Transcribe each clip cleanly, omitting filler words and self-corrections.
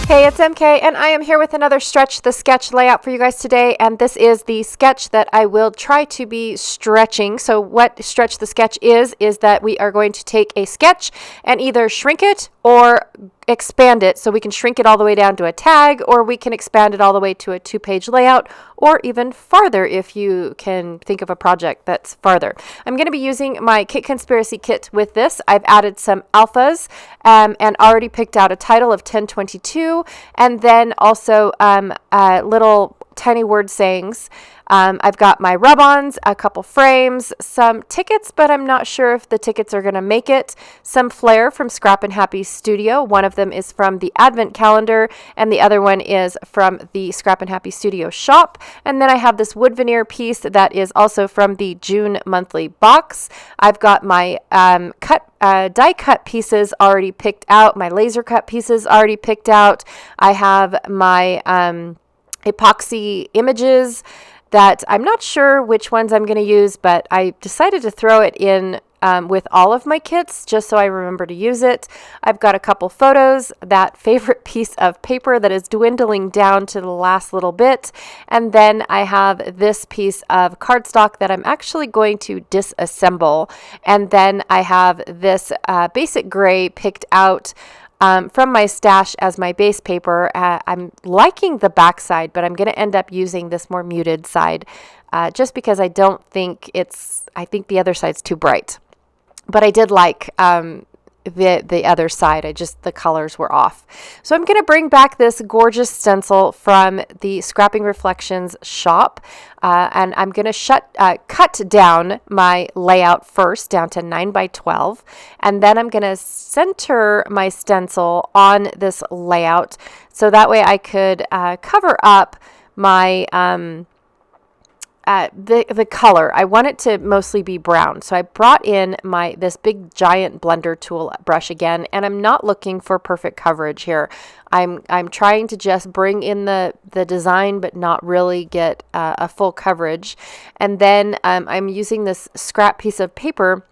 Hey, it's MK, and I am here with another Stretch the Sketch layout for you guys today, and this is the sketch that I will try to be stretching. So what Stretch the Sketch is that we are going to take a sketch and either shrink it or expand it, so we can shrink it all the way down to a tag, or we can expand it all the way to a 2-page layout, or even farther if you can think of a project that's farther. I'm going to be using my Kit Conspiracy kit with this. I've added some alphas and already picked out a title of 1022, and then also little tiny word sayings. I've got my rub-ons, a couple frames, some tickets, but I'm not sure if the tickets are going to make it, some flair from Scrap and Happy Studio. One of them is from the Advent calendar, and the other one is from the Scrap and Happy Studio shop. And then I have this wood veneer piece that is also from the June monthly box. I've got my die cut pieces already picked out, my laser cut pieces already picked out. I have my epoxy images that I'm not sure which ones I'm going to use, but I decided to throw it in with all of my kits just so I remember to use it. I've got a couple photos, that favorite piece of paper that is dwindling down to the last little bit, and then I have this piece of cardstock that I'm actually going to disassemble, and then I have this basic gray picked out from my stash as my base paper. I'm liking the back side, but I'm going to end up using this more muted side just because I think the other side's too bright. But I did like the other side. The colors were off. So I'm going to bring back this gorgeous stencil from the Scrapping Reflections shop. And I'm going to cut down my layout first down to 9x12. And then I'm going to center my stencil on this layout. So that way I could cover up my the color. I want it to mostly be brown. So I brought in this big giant blender tool brush again, and I'm not looking for perfect coverage here. I'm trying to just bring in the design, but not really get a full coverage. And then I'm using this scrap piece of paper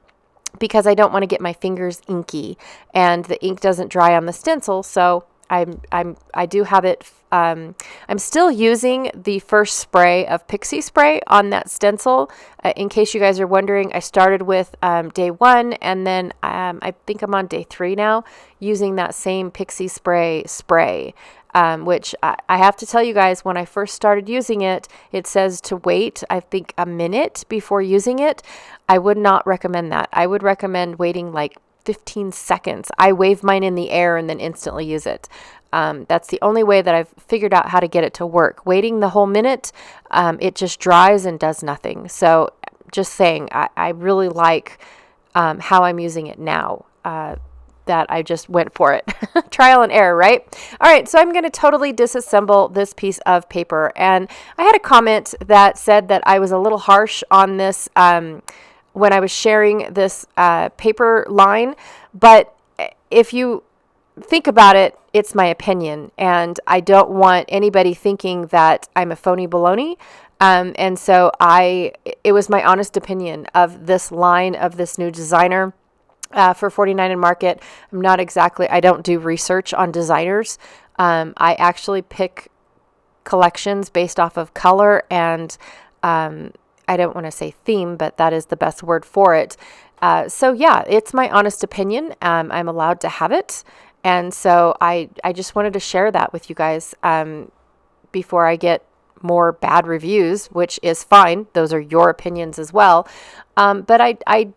because I don't want to get my fingers inky, and the ink doesn't dry on the stencil. So I do have it. I'm still using the first spray of Pixie spray on that stencil. In case you guys are wondering, I started with day 1, and then I think I'm on day 3 now, using that same Pixie spray, which I have to tell you guys, when I first started using it, it says to wait, I think, a minute before using it. I would not recommend that. I would recommend waiting like 15 seconds. I wave mine in the air and then instantly use it. That's the only way that I've figured out how to get it to work. Waiting the whole minute, it just dries and does nothing. So just saying, I really like how I'm using it now. That I just went for it. Trial and error, right? All right, so I'm going to totally disassemble this piece of paper. And I had a comment that said that I was a little harsh on this when I was sharing this paper line. But if you think about it, it's my opinion, and I don't want anybody thinking that I'm a phony baloney. And so it was my honest opinion of this line of this new designer for 49 and Market. I don't do research on designers. I actually pick collections based off of color and I don't want to say theme, but that is the best word for it. So yeah, it's my honest opinion. I'm allowed to have it. And so I just wanted to share that with you guys before I get more bad reviews, which is fine. Those are your opinions as well. But I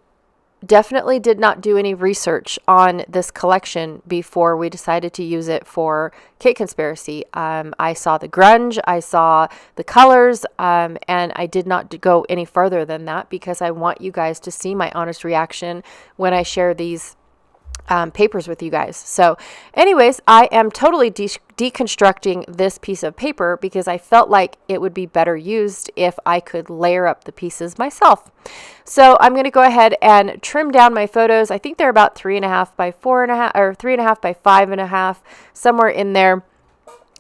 definitely did not do any research on this collection before we decided to use it for Kit Conspiracy. I saw the grunge, I saw the colors, and I did not go any further than that because I want you guys to see my honest reaction when I share these papers with you guys. So anyways, I am totally deconstructing this piece of paper because I felt like it would be better used if I could layer up the pieces myself. So I'm going to go ahead and trim down my photos. I think they're about 3.5 by 4.5 or 3.5 by 5.5, somewhere in there,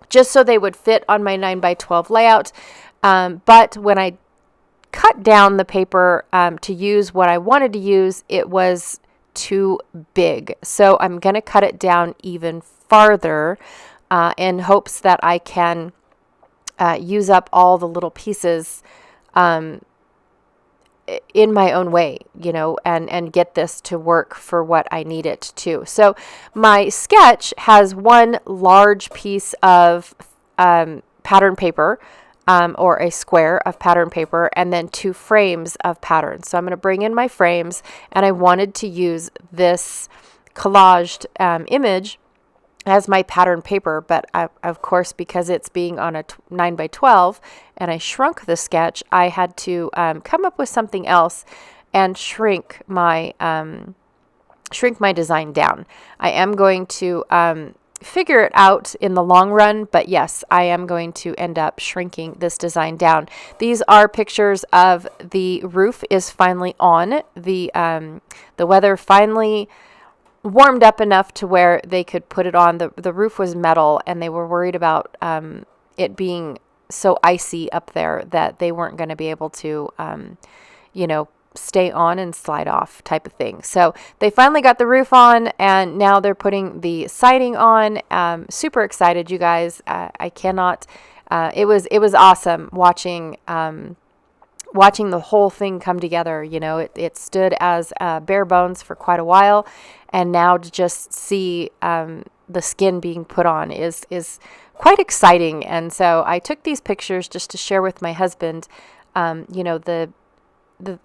just so they would fit on my 9x12 layout. But when I cut down the paper to use what I wanted to use, it was too big. So I'm going to cut it down even farther in hopes that I can use up all the little pieces in my own way, and get this to work for what I need it to. So my sketch has one large piece of pattern paper, or a square of pattern paper, and then 2 frames of patterns. So I'm going to bring in my frames, and I wanted to use this collaged image as my pattern paper, but of course, because it's being on a 9 by 12 and I shrunk the sketch, I had to come up with something else and shrink my design down. I am going to figure it out in the long run, but yes, I am going to end up shrinking this design down. These are pictures of the roof is finally on. The weather finally warmed up enough to where they could put it on. The roof was metal, and they were worried about it being so icy up there that they weren't going to be able to, stay on and slide off type of thing. So they finally got the roof on, and now they're putting the siding on. Super excited, you guys. I cannot. It was awesome watching the whole thing come together. It stood as bare bones for quite a while, and now to just see the skin being put on is quite exciting. And so I took these pictures just to share with my husband,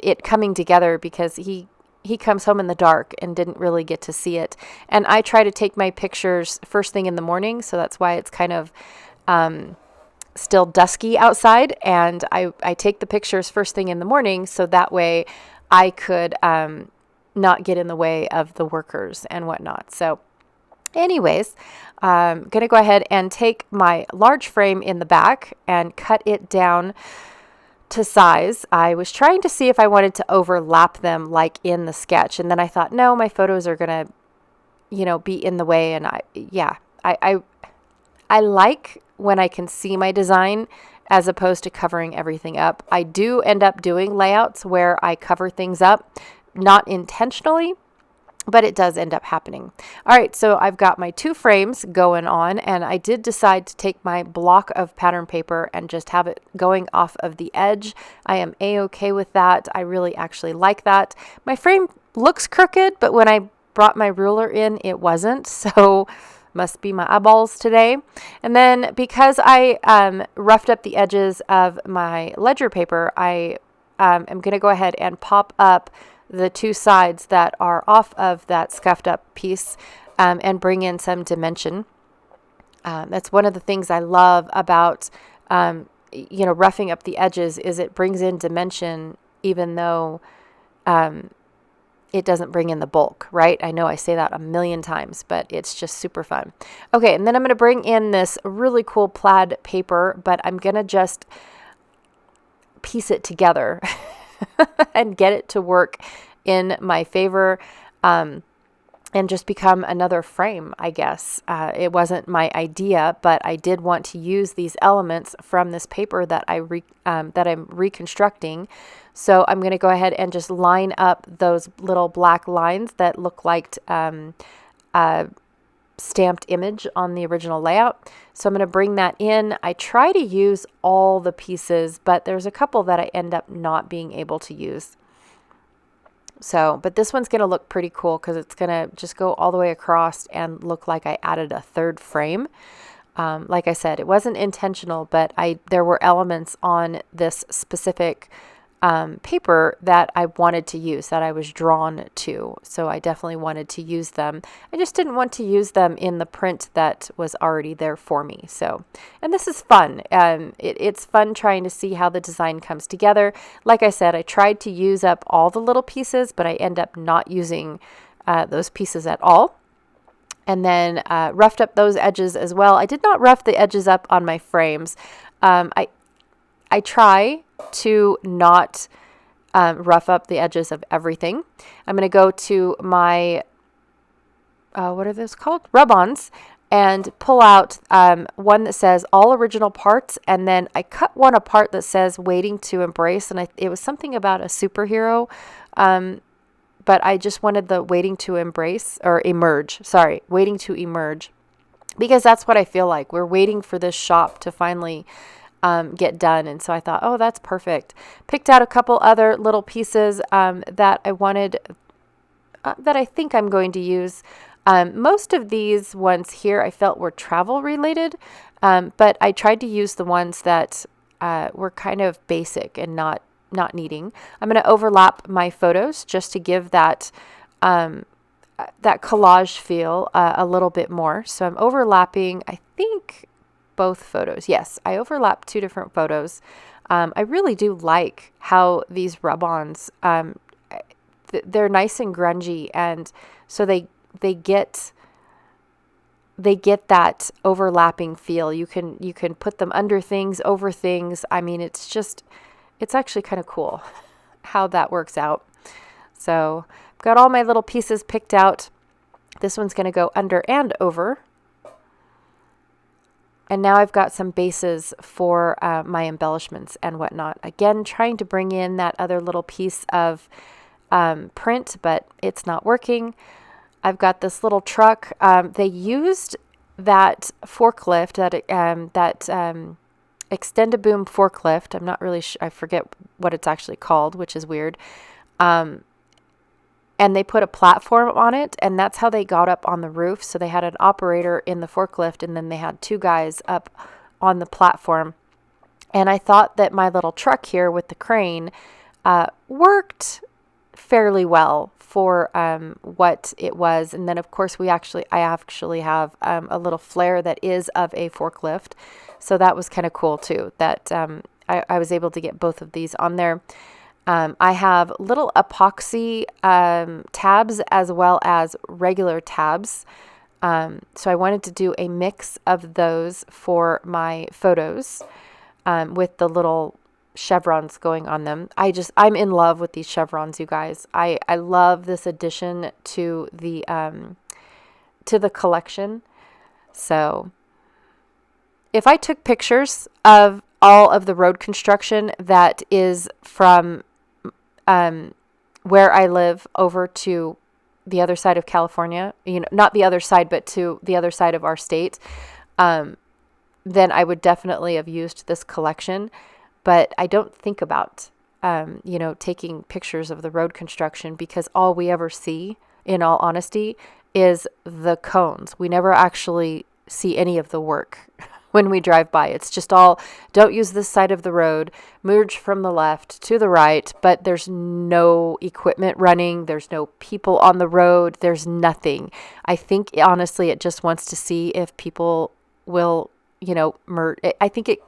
it coming together, because he comes home in the dark and didn't really get to see it. And I try to take my pictures first thing in the morning, so that's why it's kind of still dusky outside, and I take the pictures first thing in the morning, so that way I could not get in the way of the workers and whatnot. So anyways, I'm going to go ahead and take my large frame in the back and cut it down to size. I was trying to see if I wanted to overlap them like in the sketch, and then I thought, no, my photos are going to, be in the way, and I like when I can see my design as opposed to covering everything up. I do end up doing layouts where I cover things up, not intentionally, but it does end up happening. All right, so I've got my 2 frames going on, and I did decide to take my block of pattern paper and just have it going off of the edge. I am a-okay with that. I really actually like that. My frame looks crooked, but when I brought my ruler in, it wasn't, so must be my eyeballs today. And then because I roughed up the edges of my ledger paper, I am going to go ahead and pop up the 2 sides that are off of that scuffed up piece and bring in some dimension. That's one of the things I love about roughing up the edges, is it brings in dimension even though it doesn't bring in the bulk, right? I know I say that a million times, but it's just super fun. Okay, and then I'm going to bring in this really cool plaid paper, but I'm going to just piece it together and get it to work in my favor, and just become another frame, I guess. It wasn't my idea, but I did want to use these elements from this paper that I'm reconstructing. So I'm going to go ahead and just line up those little black lines that look like a stamped image on the original layout. So I'm going to bring that in. I try to use all the pieces, but there's a couple that I end up not being able to use. So, but this one's going to look pretty cool because it's going to just go all the way across and look like I added a 3rd frame. Like I said, it wasn't intentional, but there were elements on this specific paper that I wanted to use, that I was drawn to. So I definitely wanted to use them. I just didn't want to use them in the print that was already there for me. So, and this is fun. It's fun trying to see how the design comes together. Like I said, I tried to use up all the little pieces, but I end up not using those pieces at all. And then roughed up those edges as well. I did not rough the edges up on my frames. I try to not rough up the edges of everything. I'm going to go to my, what are those called? Rub-ons, and pull out one that says all original parts. And then I cut one apart that says waiting to embrace. And it was something about a superhero. But I just wanted the waiting to embrace, or emerge. Sorry, waiting to emerge. because that's what I feel like. We're waiting for this shop to finally get done. And so I thought, oh, that's perfect. Picked out a couple other little pieces that I wanted, that I think I'm going to use. Most of these ones here I felt were travel related, but I tried to use the ones that were kind of basic and not needing. I'm going to overlap my photos just to give that that collage feel a little bit more. So I'm overlapping, I think, both photos. Yes, I overlap 2 different photos. I really do like how these rub-ons, they're nice and grungy, and so they get that overlapping feel. You can put them under things, over things. I mean, it's actually kind of cool how that works out. So I've got all my little pieces picked out. This one's going to go under and over. And now I've got some bases for my embellishments and whatnot. Again, trying to bring in that other little piece of print, but it's not working. I've got this little truck. They used that forklift, that Extend-A-Boom forklift. I'm not really sure. I forget what it's actually called, which is weird. And they put a platform on it, and that's how they got up on the roof. So they had an operator in the forklift, and then they had 2 guys up on the platform. And I thought that my little truck here with the crane worked fairly well for what it was. And then, of course, I actually have a little flare that is of a forklift. So that was kind of cool, too, that I was able to get both of these on there. I have little epoxy tabs as well as regular tabs. So I wanted to do a mix of those for my photos with the little chevrons going on them. I'm in love with these chevrons, you guys. I love this addition to the collection. So if I took pictures of all of the road construction that is from where I live over to the other side of California, not the other side, but to the other side of our state, then I would definitely have used this collection. But I don't think about, taking pictures of the road construction, because all we ever see, in all honesty, is the cones. We never actually see any of the work when we drive by. It's just all, don't use this side of the road, merge from the left to the right, but there's no equipment running. There's no people on the road. There's nothing. I think, honestly, it just wants to see if people will, merge. I think it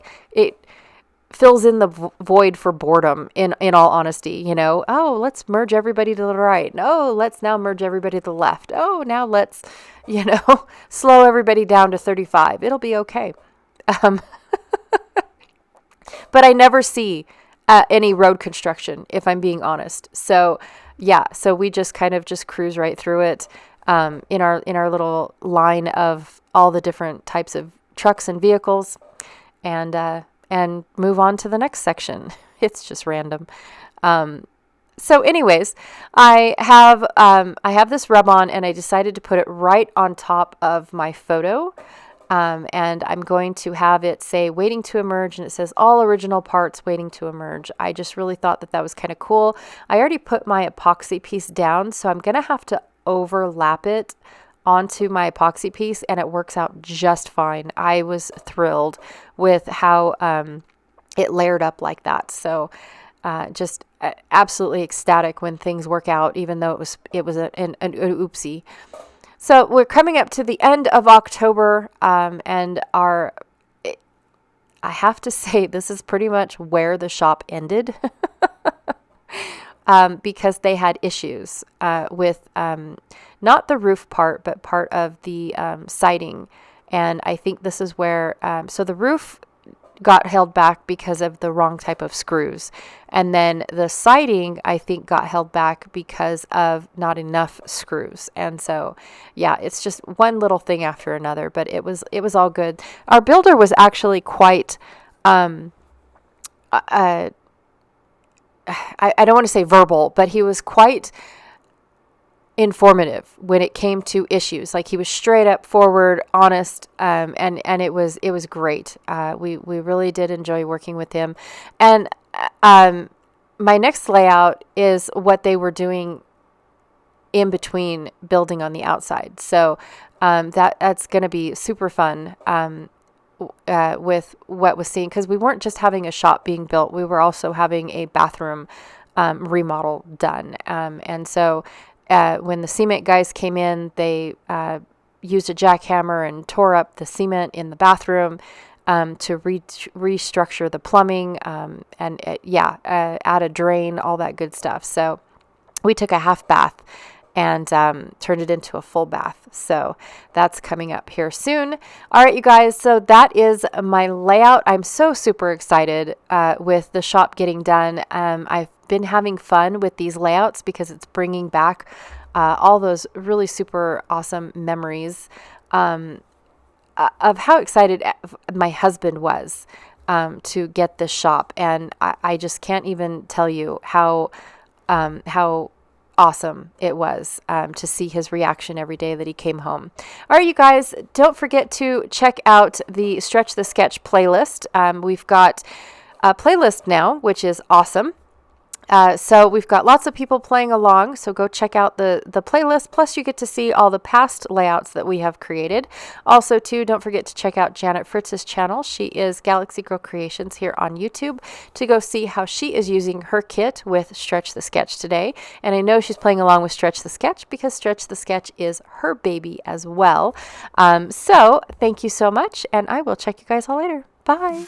fills in the void for boredom, in all honesty. Oh, let's merge everybody to the right. Oh, let's now merge everybody to the left. Oh, now let's, slow everybody down to 35. It'll be okay. But I never see any road construction, if I'm being honest. So yeah, so we just kind of just cruise right through it in our little line of all the different types of trucks and vehicles, and move on to the next section. It's just random. So anyways, I have this rub-on, and I decided to put it right on top of my photo. And I'm going to have it say waiting to emerge, and it says all original parts waiting to emerge. I just really thought that was kind of cool. I already put my epoxy piece down, so I'm going to have to overlap it onto my epoxy piece, and it works out just fine. I was thrilled with how it layered up like that. So just absolutely ecstatic when things work out, even though it was an oopsie. So we're coming up to the end of October, and I have to say, this is pretty much where the shop ended, because they had issues with not the roof part, but part of the siding. And I think this is where, so the roof got held back because of the wrong type of screws. And then the siding, I think, got held back because of not enough screws. And so, yeah, it's just one little thing after another, but it was all good. Our builder was actually quite, I don't want to say verbal, but he was quite informative when it came to issues. Like, he was straight up forward, honest, and it was great. We really did enjoy working with him. And my next layout is what they were doing in between building on the outside. So that's going to be super fun with what was seen, because we weren't just having a shop being built, we were also having a bathroom remodel done. And so when the cement guys came in, they used a jackhammer and tore up the cement in the bathroom to restructure the plumbing and add a drain, all that good stuff. So we took a half bath and turned it into a full bath. So that's coming up here soon. All right, you guys. So that is my layout. I'm so super excited with the shop getting done. I've been having fun with these layouts because it's bringing back all those really super awesome memories of how excited my husband was to get this shop. And I just can't even tell you how awesome it was to see his reaction every day that he came home. All right, you guys, don't forget to check out the Stretch the Sketch playlist. We've got a playlist now, which is awesome. So we've got lots of people playing along, so go check out the playlist. Plus, you get to see all the past layouts that we have created. Also, too, don't forget to check out Janet Fritz's channel. She is Galaxy Girl Creations here on YouTube, to go see how she is using her kit with Stretch the Sketch today. And I know she's playing along with Stretch the Sketch because Stretch the Sketch is her baby as well. So thank you so much, and I will check you guys all later. Bye.